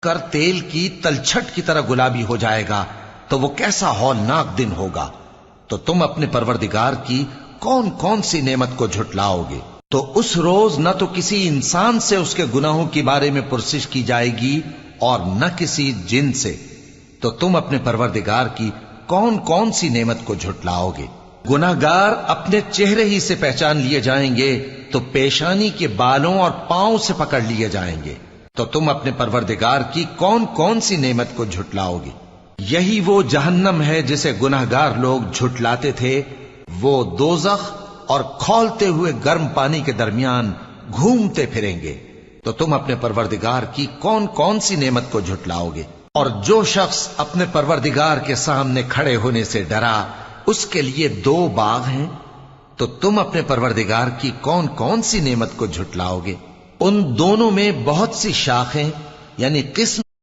کر تیل کی تلچھٹ کی طرح گلابی ہو جائے گا تو وہ کیسا ہولناک دن ہوگا۔ تو تم اپنے پروردگار کی کون کون سی نعمت کو جھٹلاؤ گے؟ تو اس روز نہ تو کسی انسان سے اس کے گناہوں کے بارے میں پرسش کی جائے گی اور نہ کسی جن سے۔ تو تم اپنے پروردگار کی کون کون سی نعمت کو جھٹلاؤ گے؟ گناہگار اپنے چہرے ہی سے پہچان لیے جائیں گے تو پیشانی کے بالوں اور پاؤں سے پکڑ لیے جائیں گے۔ تو تم اپنے پروردگار کی کون کون سی نعمت کو جھٹلاؤ گے؟ یہی وہ جہنم ہے جسے گناہگار لوگ جھٹلاتے تھے، وہ دوزخ اور کھولتے ہوئے گرم پانی کے درمیان گھومتے پھریں گے۔ تو تم اپنے پروردگار کی کون کون سی نعمت کو جھٹلاؤ گے؟ اور جو شخص اپنے پروردگار کے سامنے کھڑے ہونے سے ڈرا اس کے لیے 2 باغ ہیں۔ تو تم اپنے پروردگار کی کون کون سی نعمت کو جھٹلاؤ گے؟ ان دونوں میں بہت سی شاخیں یعنی قسم